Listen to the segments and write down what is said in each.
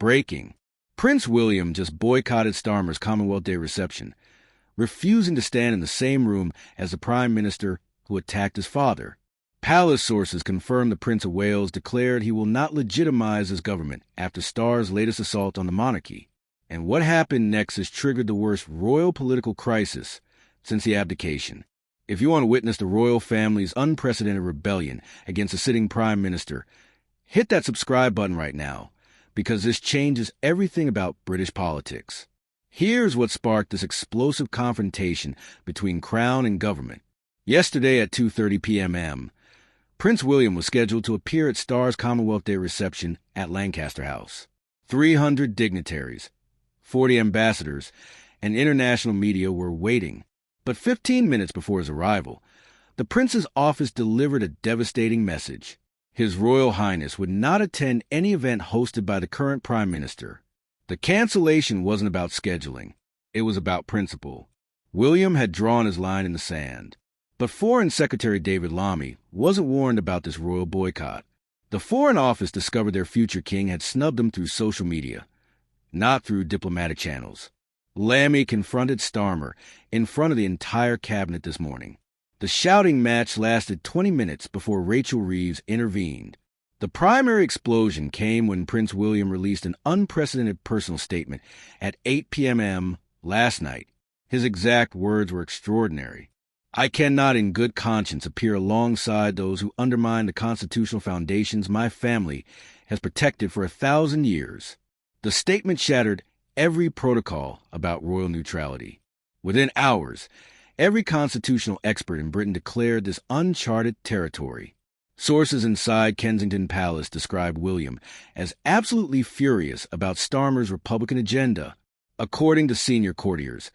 Breaking. Prince William just boycotted Starmer's Commonwealth Day reception, refusing to stand in the same room as the Prime Minister who attacked his father. Palace sources confirmed the Prince of Wales declared he will not legitimize his government after Starr's latest assault on the monarchy. And what happened next has triggered the worst royal political crisis since the abdication. If you want to witness the royal family's unprecedented rebellion against a sitting prime minister, hit that subscribe button right now, because this changes everything about British politics. Here's what sparked this explosive confrontation between Crown and government. Yesterday at 2:30 p.m. Prince William was scheduled to appear at Starr's Commonwealth Day reception at Lancaster House. 300 dignitaries, 40 ambassadors, and international media were waiting. But 15 minutes before his arrival, the prince's office delivered a devastating message. His Royal Highness would not attend any event hosted by the current Prime Minister. The cancellation wasn't about scheduling. It was about principle. William had drawn his line in the sand. But Foreign Secretary David Lammy wasn't warned about this royal boycott. The Foreign Office discovered their future king had snubbed them through social media, not through diplomatic channels. Lammy confronted Starmer in front of the entire cabinet this morning. The shouting match lasted 20 minutes before Rachel Reeves intervened. The primary explosion came when Prince William released an unprecedented personal statement at 8 p.m. last night. His exact words were extraordinary. "I cannot in good conscience appear alongside those who undermine the constitutional foundations my family has protected for 1,000 years." The statement shattered every protocol about royal neutrality. Within hours, every constitutional expert in Britain declared this uncharted territory. Sources inside Kensington Palace described William as absolutely furious about Starmer's Republican agenda. According to senior courtiers,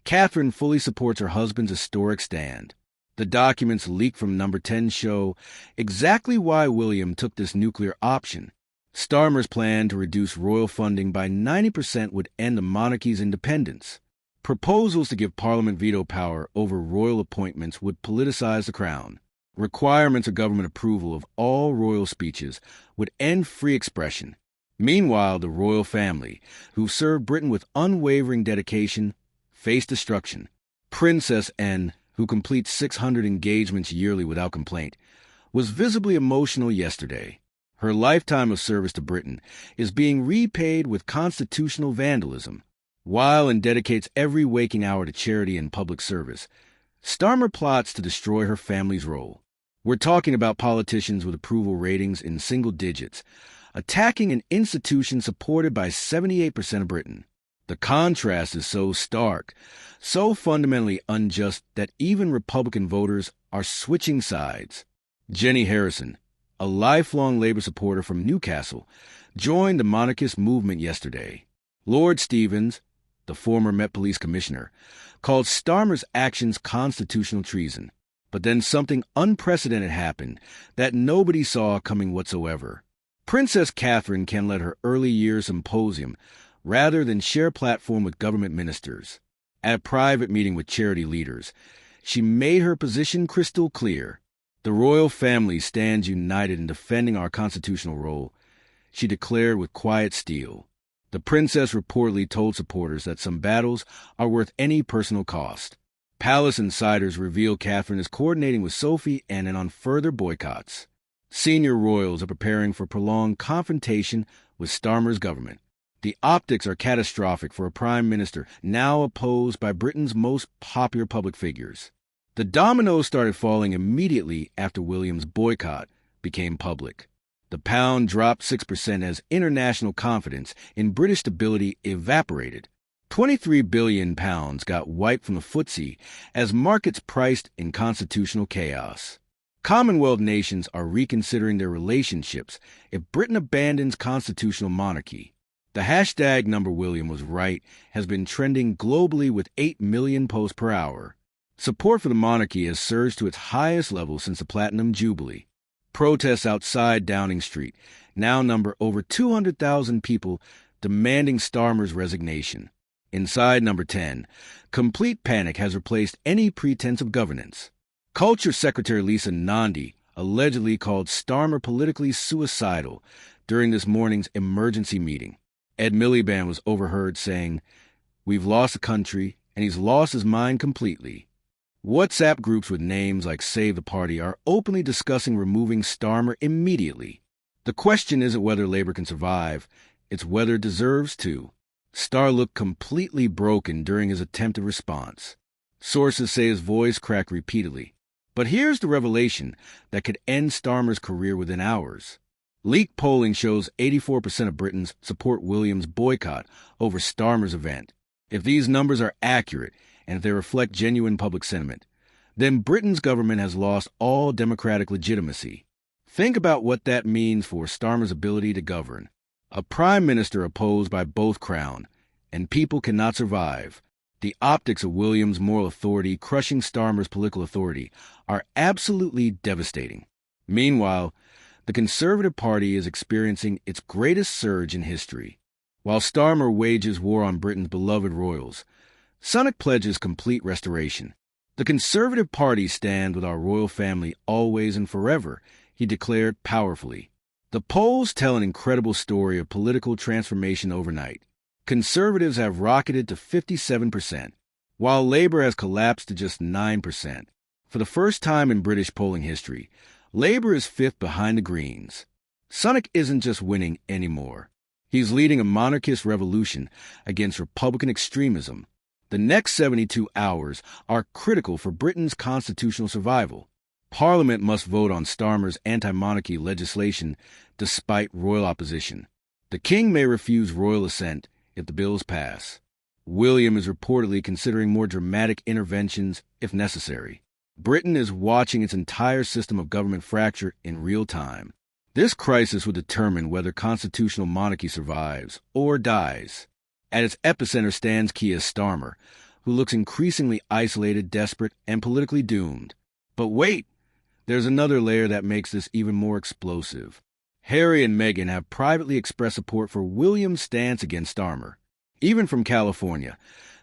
Catherine fully supports her husband's historic stand. The documents leaked from Number 10 show exactly why William took this nuclear option. Starmer's plan to reduce royal funding by 90% would end the monarchy's independence. Proposals to give Parliament veto power over royal appointments would politicize the crown. Requirements of government approval of all royal speeches would end free expression. Meanwhile, the royal family, who served Britain with unwavering dedication, face destruction. Princess N, who completes 600 engagements yearly without complaint, was visibly emotional yesterday. Her lifetime of service to Britain is being repaid with constitutional vandalism. While and dedicates every waking hour to charity and public service, Starmer plots to destroy her family's role. We're talking about politicians with approval ratings in single digits, attacking an institution supported by 78% of Britain. The contrast is so stark, so fundamentally unjust that even Republican voters are switching sides. Jenny Harrison, a lifelong Labour supporter from Newcastle, joined the monarchist movement yesterday. Lord Stevens, the former Met Police Commissioner, called Starmer's actions constitutional treason. But then something unprecedented happened that nobody saw coming whatsoever. Princess Catherine can let her early years symposium rather than share platform with government ministers. At a private meeting with charity leaders, she made her position crystal clear. The royal family stands united in defending our constitutional role, she declared with quiet steel. The princess reportedly told supporters that some battles are worth any personal cost. Palace insiders reveal Catherine is coordinating with Sophie Annan on further boycotts. Senior royals are preparing for prolonged confrontation with Starmer's government. The optics are catastrophic for a prime minister now opposed by Britain's most popular public figures. The dominoes started falling immediately after William's boycott became public. The pound dropped 6% as international confidence in British stability evaporated. £23 billion got wiped from the FTSE as markets priced in constitutional chaos. Commonwealth nations are reconsidering their relationships if Britain abandons constitutional monarchy. The hashtag Number William was right has been trending globally with 8 million posts per hour. Support for the monarchy has surged to its highest level since the Platinum Jubilee. Protests outside Downing Street now number over 200,000 people demanding Starmer's resignation. Inside Number 10, complete panic has replaced any pretense of governance. Culture Secretary Lisa Nandy allegedly called Starmer politically suicidal during this morning's emergency meeting. Ed Miliband was overheard saying, "We've lost the country, and he's lost his mind completely." WhatsApp groups with names like Save the Party are openly discussing removing Starmer immediately. The question isn't whether Labour can survive, it's whether it deserves to. Starr looked completely broken during his attempted response. Sources say his voice cracked repeatedly. But here's the revelation that could end Starmer's career within hours. Leaked polling shows 84% of Britons support William's boycott over Starmer's event. If these numbers are accurate, and if they reflect genuine public sentiment, then Britain's government has lost all democratic legitimacy. Think about what that means for Starmer's ability to govern. A prime minister opposed by both crown, and people cannot survive. The optics of William's moral authority crushing Starmer's political authority are absolutely devastating. Meanwhile, the Conservative Party is experiencing its greatest surge in history. While Starmer wages war on Britain's beloved royals, Sunak pledges complete restoration. "The Conservative Party stand with our royal family always and forever," he declared powerfully. The polls tell an incredible story of political transformation overnight. Conservatives have rocketed to 57%, while Labour has collapsed to just 9%. For the first time in British polling history, Labour is fifth behind the Greens. Sunak isn't just winning anymore. He's leading a monarchist revolution against Republican extremism. The next 72 hours are critical for Britain's constitutional survival. Parliament must vote on Starmer's anti-monarchy legislation despite royal opposition. The king may refuse royal assent if the bills pass. William is reportedly considering more dramatic interventions if necessary. Britain is watching its entire system of government fracture in real time. This crisis will determine whether constitutional monarchy survives or dies. At its epicenter stands Keir Starmer, who looks increasingly isolated, desperate, and politically doomed. But wait! There's another layer that makes this even more explosive. Harry and Meghan have privately expressed support for William's stance against Starmer. Even from California,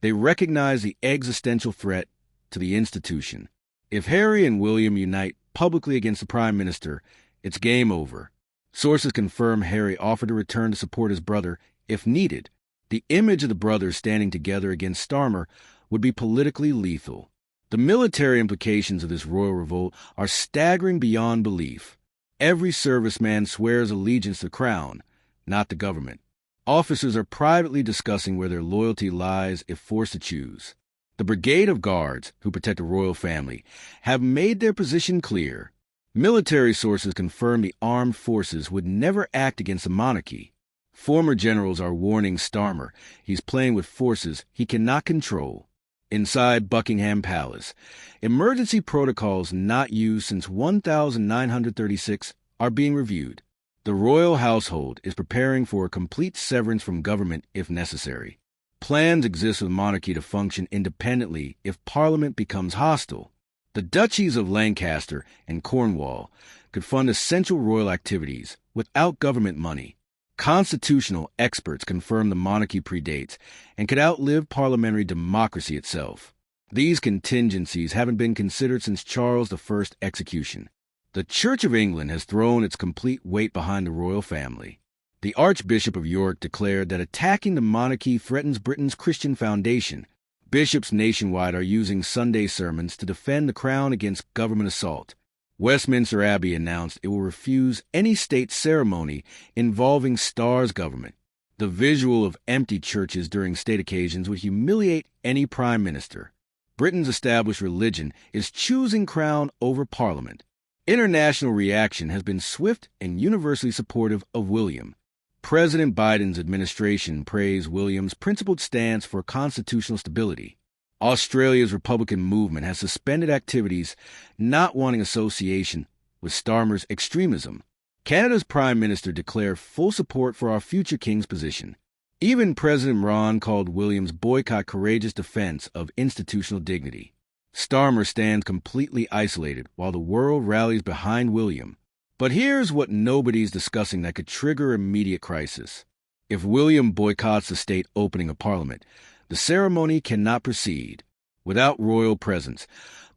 they recognize the existential threat to the institution. If Harry and William unite publicly against the Prime Minister, it's game over. Sources confirm Harry offered to return to support his brother if needed. The image of the brothers standing together against Starmer would be politically lethal. The military implications of this royal revolt are staggering beyond belief. Every serviceman swears allegiance to the crown, not the government. Officers are privately discussing where their loyalty lies if forced to choose. The brigade of guards, who protect the royal family, have made their position clear. Military sources confirm the armed forces would never act against the monarchy. Former generals are warning Starmer he's playing with forces he cannot control. Inside Buckingham Palace, emergency protocols not used since 1936 are being reviewed. The royal household is preparing for a complete severance from government if necessary. Plans exist for the monarchy to function independently if Parliament becomes hostile. The duchies of Lancaster and Cornwall could fund essential royal activities without government money. Constitutional experts confirm the monarchy predates and could outlive parliamentary democracy itself. These contingencies haven't been considered since Charles I's execution. The Church of England has thrown its complete weight behind the royal family. The Archbishop of York declared that attacking the monarchy threatens Britain's Christian foundation. Bishops nationwide are using Sunday sermons to defend the crown against government assault. Westminster Abbey announced it will refuse any state ceremony involving Starr's government. The visual of empty churches during state occasions would humiliate any prime minister. Britain's established religion is choosing crown over parliament. International reaction has been swift and universally supportive of William. President Biden's administration praised William's principled stance for constitutional stability. Australia's Republican movement has suspended activities not wanting association with Starmer's extremism. Canada's Prime Minister declared full support for our future king's position. Even President Ron called William's boycott courageous defense of institutional dignity. Starmer stands completely isolated while the world rallies behind William. But here's what nobody's discussing that could trigger immediate crisis. If William boycotts the state opening of Parliament, the ceremony cannot proceed. Without royal presence,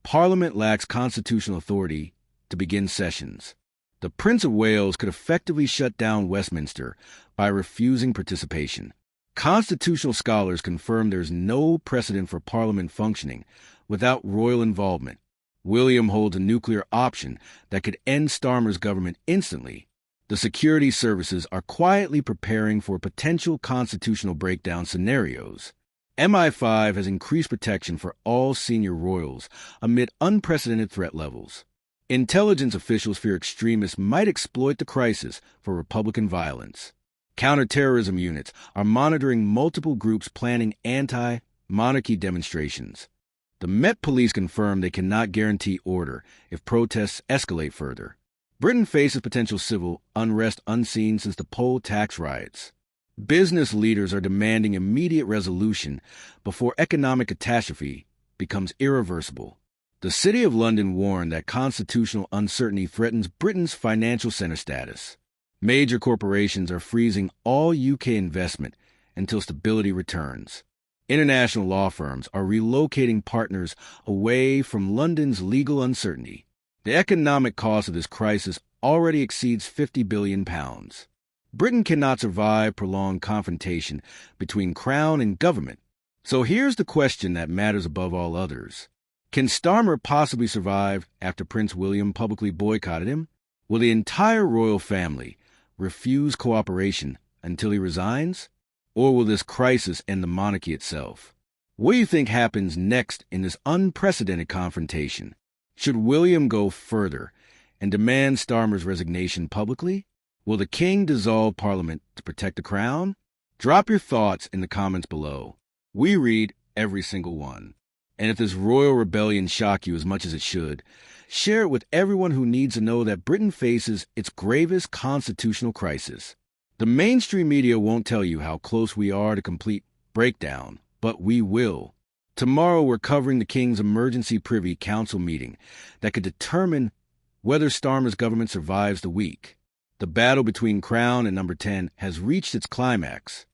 Parliament lacks constitutional authority to begin sessions. The Prince of Wales could effectively shut down Westminster by refusing participation. Constitutional scholars confirm there's no precedent for Parliament functioning without royal involvement. William holds a nuclear option that could end Starmer's government instantly. The security services are quietly preparing for potential constitutional breakdown scenarios. MI5 has increased protection for all senior royals amid unprecedented threat levels. Intelligence officials fear extremists might exploit the crisis for Republican violence. Counterterrorism units are monitoring multiple groups planning anti-monarchy demonstrations. The Met Police confirm they cannot guarantee order if protests escalate further. Britain faces potential civil unrest unseen since the poll tax riots. Business leaders are demanding immediate resolution before economic catastrophe becomes irreversible. The City of London warned that constitutional uncertainty threatens Britain's financial center status. Major corporations are freezing all UK investment until stability returns. International law firms are relocating partners away from London's legal uncertainty. The economic cost of this crisis already exceeds £50 billion. Britain cannot survive prolonged confrontation between Crown and government. So here's the question that matters above all others. Can Starmer possibly survive after Prince William publicly boycotted him? Will the entire royal family refuse cooperation until he resigns? Or will this crisis end the monarchy itself? What do you think happens next in this unprecedented confrontation? Should William go further and demand Starmer's resignation publicly? Will the king dissolve Parliament to protect the crown? Drop your thoughts in the comments below. We read every single one. And if this royal rebellion shocked you as much as it should, share it with everyone who needs to know that Britain faces its gravest constitutional crisis. The mainstream media won't tell you how close we are to complete breakdown, but we will. Tomorrow we're covering the King's Emergency Privy Council meeting that could determine whether Starmer's government survives the week. The battle between Crown and Number 10 has reached its climax.